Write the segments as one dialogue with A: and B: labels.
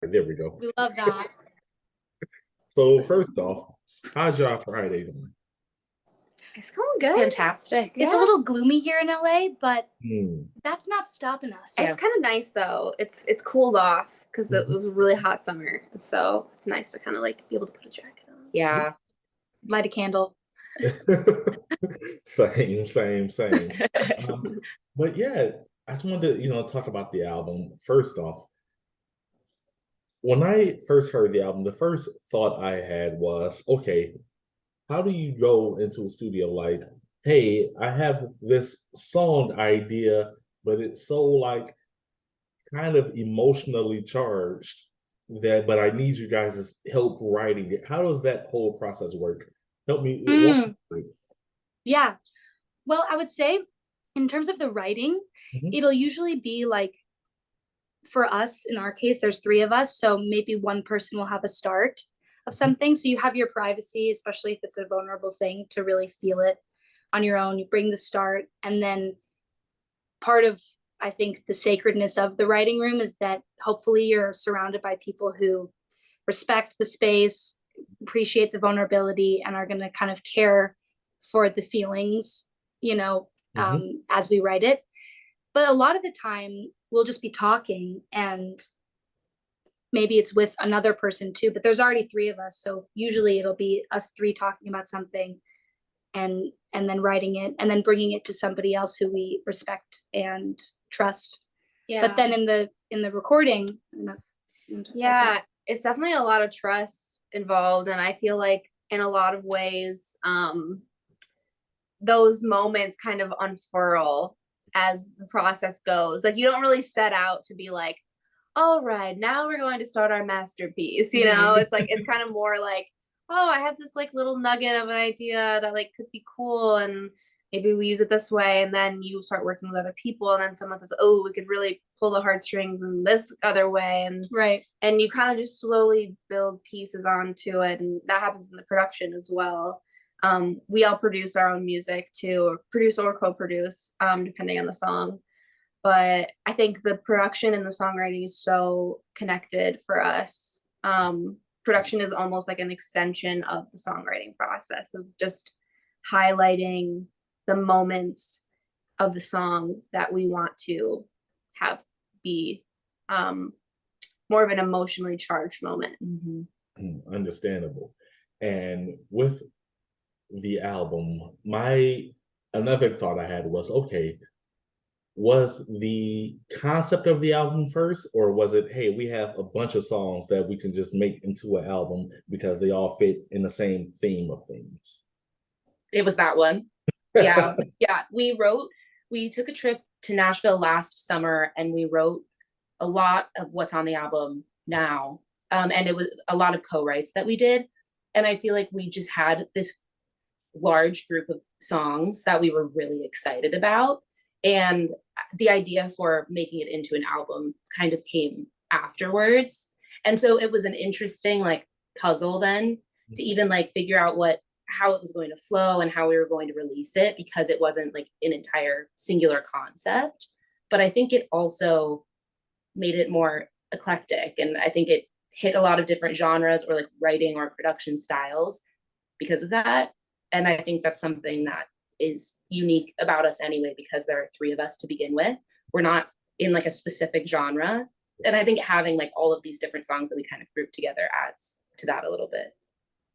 A: There we go.
B: We love that.
A: So first off, how's y'all Friday going?
C: It's going good.
D: Fantastic.
B: It's a little gloomy here in LA, but
A: Hmm.
B: that's not stopping us.
C: It's kind of nice though. It's cooled off because it
A: Mhm.
C: was a really hot summer, so it's nice to kind of like be able to put a jacket on.
D: Yeah.
B: Light a candle.
A: Same. Um, but yeah, I just wanted to, talk about the album. First off, when I first heard the album, the first thought I had was, okay, how do you go into a studio like, hey, I have this song idea, but it's so like kind of emotionally charged but I need you guys' help writing it. How does that whole process work? Help me walk me
B: Mm,
A: through.
B: yeah. Well, I would say in terms of the writing,
A: Mhm.
B: it'll usually be like for us, in our case, there's three of us. So maybe one person will have a start of something. So you have your privacy, especially if it's a vulnerable thing, to really feel it on your own. You bring the start. And then part of, I think, the sacredness of the writing room is that hopefully you're surrounded by people who respect the space, appreciate the vulnerability, and are going to kind of care for the feelings,
A: Mhm.
B: as we write it. But a lot of the time, we'll just be talking, and maybe it's with another person too, but there's already three of us. So usually it'll be us three talking about something and then writing it and then bringing it to somebody else who we respect and trust.
C: Yeah.
B: But then in the recording, I don't know if you want to talk about
C: Yeah,
B: that.
C: it's definitely a lot of trust involved, and I feel like in a lot of ways, those moments kind of unfurl as the process goes. Like you don't really set out to be like, all right, now we're going to start our masterpiece. It's like it's kind of more like, oh, I have this like little nugget of an idea that like could be cool, and maybe we use it this way, and then you start working with other people, and then someone says, oh, we could really pull the heartstrings in this other way, and
B: Right.
C: and you kind of just slowly build pieces onto it, and that happens in the production as well. We all produce our own music too, or produce or co-produce, depending on the song. But I think the production and the songwriting is so connected for us. Production is almost like an extension of the songwriting process of just highlighting the moments of the song that we want to have be more of an emotionally charged moment.
A: Understandable. And with the album, my another thought I had was, okay, was the concept of the album first, or was it, hey, we have a bunch of songs that we can just make into an album because they all fit in the same theme of things?
D: It was that one. Yeah. Yeah. We took a trip to Nashville last summer and we wrote a lot of what's on the album now. And it was a lot of co-writes that we did. And I feel like we just had this large group of songs that we were really excited about. And the idea for making it into an album kind of came afterwards. And so it was an interesting like puzzle then to even like figure out how it was going to flow and how we were going to release it, because it wasn't like an entire singular concept. But I think it also made it more eclectic, and I think it hit a lot of different genres or like writing or production styles because of that. And I think that's something that is unique about us anyway, because there are three of us to begin with. We're not in like a specific genre. And I think having like all of these different songs that we kind of group together adds to that a little bit.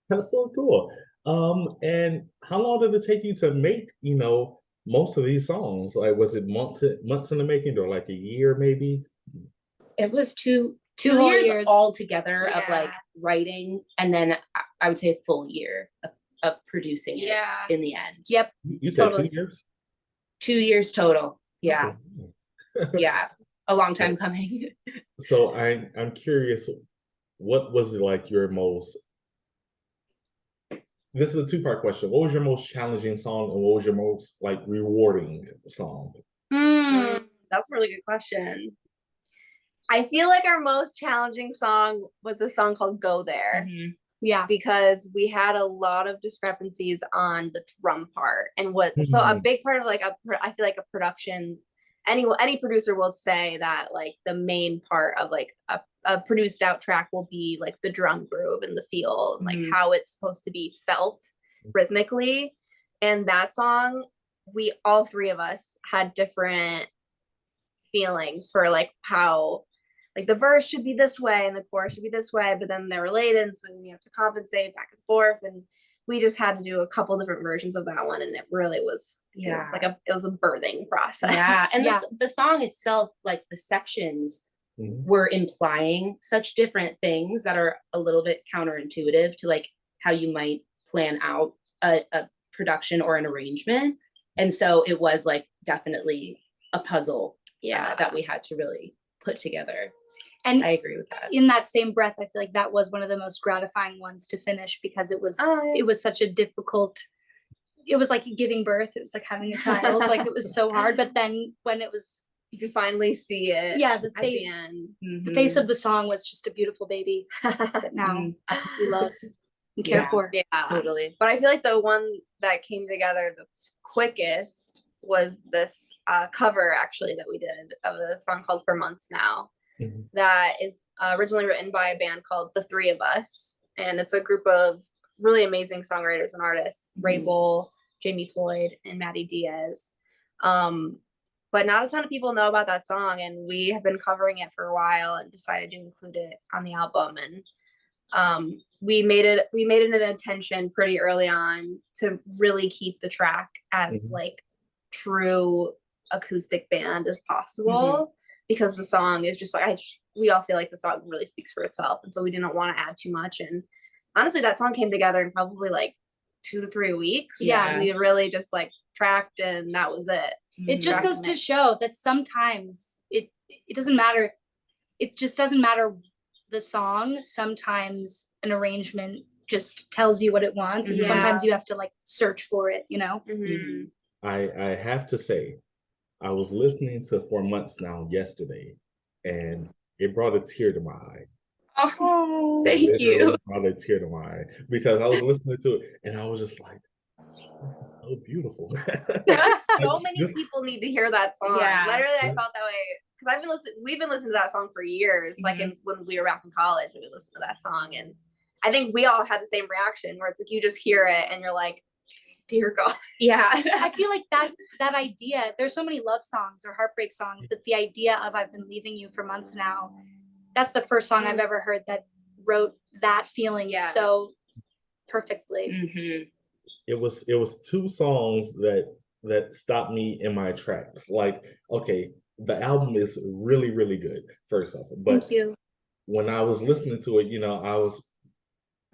A: That's so cool. And how long did it take you to make, most of these songs? Like, was it months in the making, or like a year maybe?
D: It was two
B: whole
D: years
B: years.
D: all together of
C: Yeah.
D: like writing, and then I would say a full year of producing it in the end.
B: Yep.
A: You said
B: Totally.
A: 2 years?
D: 2 years total. Yeah.
A: Okay.
D: Yeah. A long time coming.
A: So I'm curious, what was like your most, this is a two-part question. What was your most challenging song, and what was your most like rewarding song?
C: That's a really good question. I feel like our most challenging song was the song called Go There.
B: Yeah.
C: Because we had a lot of discrepancies on the drum part, and so a big part of like I feel like a production, any producer will say that like the main part of like a produced out track will be like the drum groove and the feel and like how it's supposed to be felt rhythmically. And that song, we all three of us had different feelings for like how like the verse should be this way and the chorus should be this way, but then they're related, and so you have to compensate back and forth. And we just had to do a couple different versions of that one, and it really was it was like it was a birthing process.
D: Yeah, and the song itself, like the sections were implying such different things that are a little bit counterintuitive to like how you might plan out a production or an arrangement. And so it was like definitely a puzzle that we had to really put together. And I agree with that.
B: In that same breath, I feel like that was one of the most gratifying ones to finish, because it was such a difficult, it was like giving birth. It was like having a child. Like it was so hard. But then when it was,
C: you can finally see it.
B: Yeah, the face of the song was just a beautiful baby that now we love and care for.
C: Yeah,
D: totally.
C: But I feel like the one that came together the quickest was this cover actually that we did of a song called For Months Now. That is originally written by a band called The Three of Us, and it's a group of really amazing songwriters and artists: Rabel, Jamie Floyd, and Maddie Diaz. But not a ton of people know about that song, and we have been covering it for a while and decided to include it on the album. And we made it an intention pretty early on to really keep the track as like true acoustic band as possible. Because the song is just like, we all feel like the song really speaks for itself. And so we didn't want to add too much. And honestly, that song came together in probably like 2 to 3 weeks.
B: Yeah.
C: We really just like tracked, and that was it.
B: It just goes to show that sometimes it doesn't matter. It just doesn't matter the song. Sometimes an arrangement just tells you what it wants. And sometimes you have to like search for it, you know?
A: I have to say, I was listening to For Months Now yesterday, and it brought a tear to my eye.
D: Oh, thank you.
A: Brought a tear to my eye, because I was listening to it and I was just like, this is so beautiful.
C: So many people need to hear that song.
D: Yeah.
C: Literally, I felt that way because we've been listening to that song for years. Like when we were back in college, we would listen to that song, and I think we all had the same reaction where it's like you just hear it and you're like, dear God.
B: Yeah. I feel like that idea, there's so many love songs or heartbreak songs, but the idea of I've been leaving you for months now, that's the first song I've ever heard that wrote that feeling so perfectly.
A: It was 2 songs that stopped me in my tracks. Like, okay, the album is really, really good, first off. But
B: Thank you.
A: When I was listening to it, you know, I was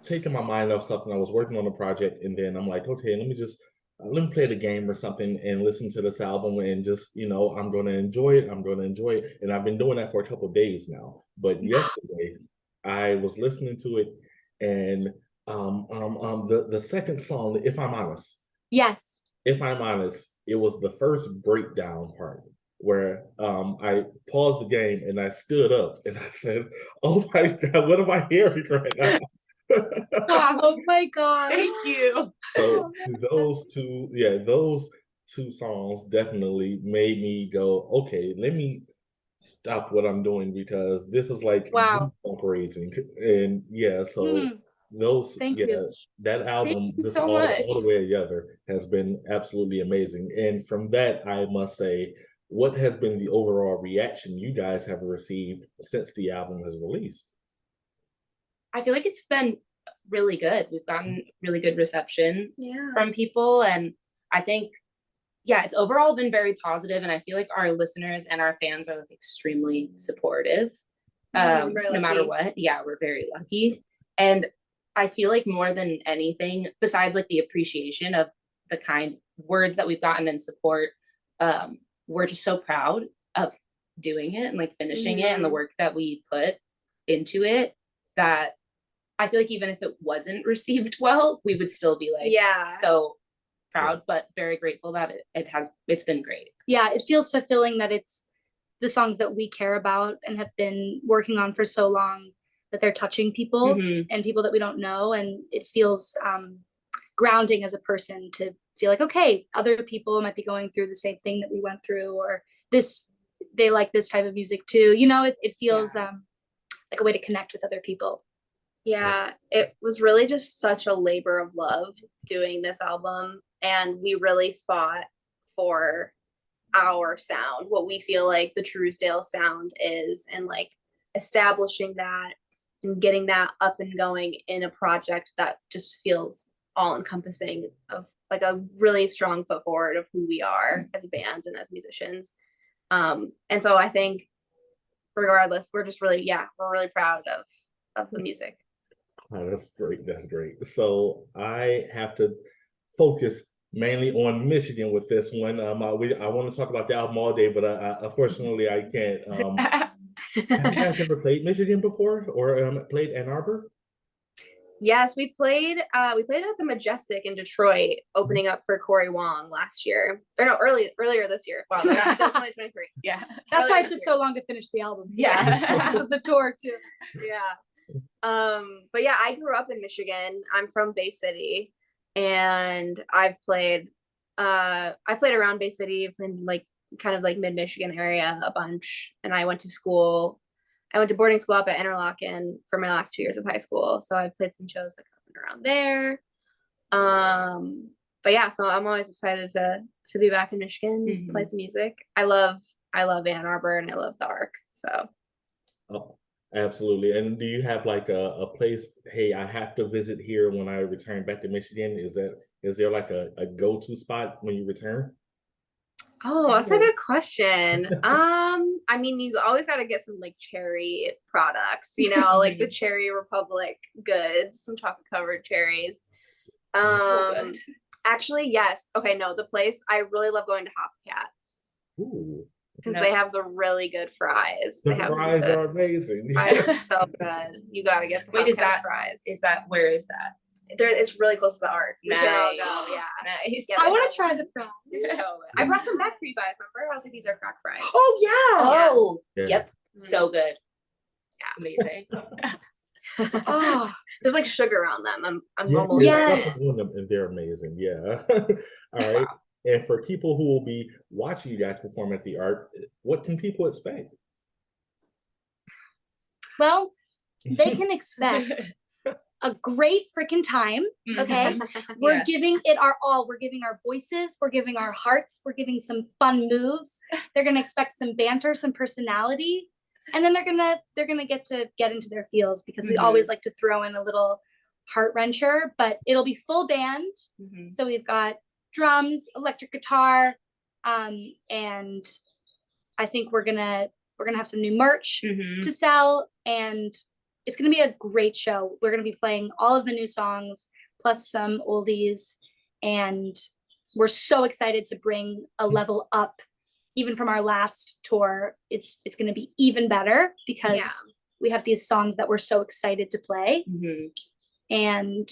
A: taking my mind off something. I was working on a project, and then I'm like, okay, let me play the game or something and listen to this album, and just, you know, I'm going to enjoy it. And I've been doing that for a couple of days now. But yesterday I was listening to it, and the second song, If I'm Honest.
B: Yes.
A: If I'm honest, it was the first breakdown part where I paused the game and I stood up and I said, oh my God, what am I hearing right now?
B: Oh my God.
D: Thank you.
A: So those two songs definitely made me go, okay, let me stop what I'm doing, because this is like raising. And those
B: Thank you.
A: that album,
D: just so much.
A: All the Way Together, has been absolutely amazing. And from that, I must say, what has been the overall reaction you guys have received since the album has released?
D: I feel like it's been really good. We've gotten really good reception from people, and I think it's overall been very positive, and I feel like our listeners and our fans are like extremely supportive. No matter what. Yeah, we're very lucky. And I feel like more than anything, besides like the appreciation of the kind words that we've gotten and support, we're just so proud of doing it and like finishing it and the work that we put into it, that I feel like even if it wasn't received well, we would still be like, so proud, but very grateful that it's been great.
B: Yeah, it feels fulfilling that it's the songs that we care about and have been working on for so long, that they're touching people and people that we don't know. And it feels grounding as a person to feel like, okay, other people might be going through the same thing that we went through, or they like this type of music too. You know, it feels like a way to connect with other people.
C: Yeah, it was really just such a labor of love doing this album, and we really fought for our sound, what we feel like the Trousdale sound is, and like establishing that and getting that up and going in a project that just feels all encompassing of like a really strong foot forward of who we are as a band and as musicians. And so I think regardless, we're just really, we're really proud of the music.
A: Oh, that's great. That's great. So I have to focus mainly on Michigan with this one. I want to talk about the album all day, but unfortunately I can't. Have you guys ever played Michigan before, or played Ann Arbor?
C: Yes, we played at the Majestic in Detroit, opening up for Corey Wong last year. Or no, earlier this year. Wow, that's still 2023.
D: Yeah.
B: That's why it took so long to finish the album.
D: Yeah.
B: The tour too.
C: Yeah. But yeah, I grew up in Michigan. I'm from Bay City, and I've played around Bay City, I've played like kind of like mid-Michigan area a bunch, and I went to boarding school up at Interlochen for my last 2 years of high school. So I've played some shows like up and around there. But yeah, so I'm always excited to be back in Michigan, play some music. I love Ann Arbor, and I love the Arc. So
A: Oh, absolutely. And do you have like a place, hey, I have to visit here when I return back to Michigan? Is there like a go-to spot when you return?
C: oh, that's a good question. I mean, you always got to get some like cherry products, like the Cherry Republic goods, some chocolate covered cherries.
D: So good.
C: Actually, yes. Okay, no, the place I really love going to Hopcats
A: Ooh,
C: because
D: No.
C: they have the really good fries.
A: the
C: They have
A: fries
C: the
A: are amazing.
C: fries are so good. You got to get the
D: Wait, is
C: Hopcats
D: that-
C: fries.
D: Where is that?
C: It's really close to the Arc. We can all go, yeah.
D: Nice.
C: Yeah,
B: I want to try the fries.
C: I brought some back for you guys. Remember? I was like, these are crack fries.
B: Oh yeah.
D: Oh,
A: Yeah.
D: yep. So good.
C: Yeah.
D: Amazing.
B: Oh,
C: There's like sugar on them. I'm
A: Yeah,
C: almost
A: there's
B: Yes.
A: something on them, and they're amazing. Yeah. All right. And for people who will be watching you guys perform at the Arc, what can people expect?
B: well, they can expect a great freaking time. Okay. We're
D: Yes.
B: giving it our all. We're giving our voices, we're giving our hearts, we're giving some fun moves. They're gonna expect some banter, some personality, and then they're gonna get into their feels, because we always like to throw in a little heart wrencher, but it'll be full band.
D: Mhm.
B: So we've got drums, electric guitar, and I think we're gonna have some new merch
D: Mhm.
B: to sell, and it's going to be a great show. We're going to be playing all of the new songs plus some oldies, and we're so excited to bring a level up even from our last tour. It's going to be even better because
C: Yeah.
B: we have these songs that we're so excited to play,
D: Mhm.
B: and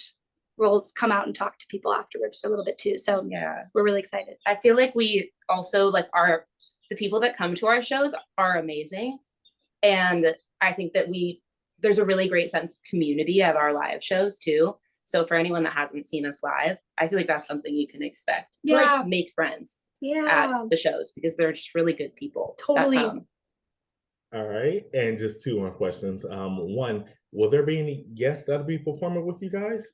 B: we'll come out and talk to people afterwards for a little bit too. So
D: Yeah.
B: we're really excited.
D: I feel like we also like the people that come to our shows are amazing. And I think that there's a really great sense of community at our live shows too. So for anyone that hasn't seen us live, I feel like that's something you can expect to
B: Yeah.
D: like make friends
C: Yeah.
D: at the shows, because they're just really good people. that
B: Totally.
D: come.
A: All right. And just two more questions. One, will there be any guests that'll be performing with you guys?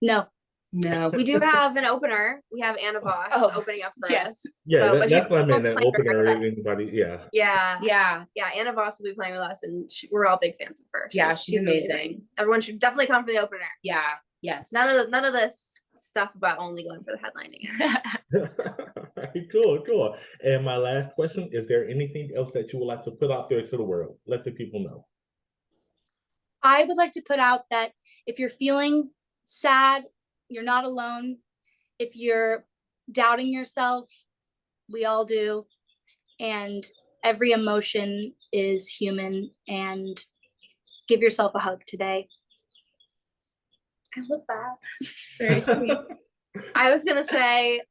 B: No.
D: No.
C: We do have an opener. We have Anna Voss
D: Oh,
C: opening up for
D: yes.
C: us.
A: Yeah,
C: but
A: that's
C: she
A: what I meant.
C: won't
A: That
C: play
A: opener,
C: her.
A: anybody, yeah.
C: Yeah.
D: Yeah.
C: Anna Voss will be playing with us, and we're all big fans of her.
D: Yeah, she's amazing.
C: Everyone should definitely come for the opener.
D: Yeah. Yes.
C: None of this stuff about only going for the headlining.
A: Cool. And my last question, is there anything else that you would like to put out there to the world? Let the people know.
B: I would like to put out that if you're feeling sad, you're not alone. If you're doubting yourself, we all do. And every emotion is human, and give yourself a hug today.
C: I love that.
D: It's very sweet.
C: I was gonna say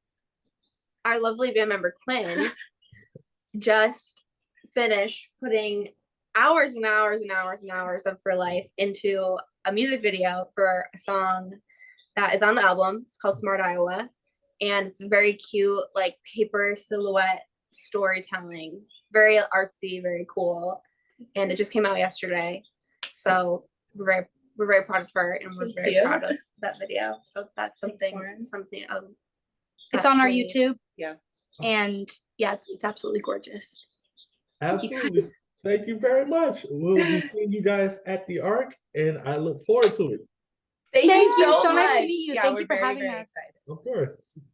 C: our lovely band member Quinn just finished putting hours and hours and hours and hours of her life into a music video for a song that is on the album. It's called Smart Iowa, and it's very cute, like paper silhouette storytelling, very artsy, very cool. and it just came out yesterday. So we're very proud of her, and we're
D: Thank
C: very
D: you.
C: proud of that video. So that's
B: Thanks, Lauren.
C: something
B: It's on our
C: definitely-
B: YouTube.
D: Yeah.
B: And yeah, it's absolutely gorgeous.
A: Absolutely. Thank you very much. We'll be seeing you guys at the Arc, and I look forward to it.
D: Thank you
B: Thank you.
D: so
B: So nice to
D: much.
B: meet you.
D: Yeah,
B: Thank
D: we're
B: you for
D: very,
B: having
D: very
B: us.
D: excited.
A: Of course.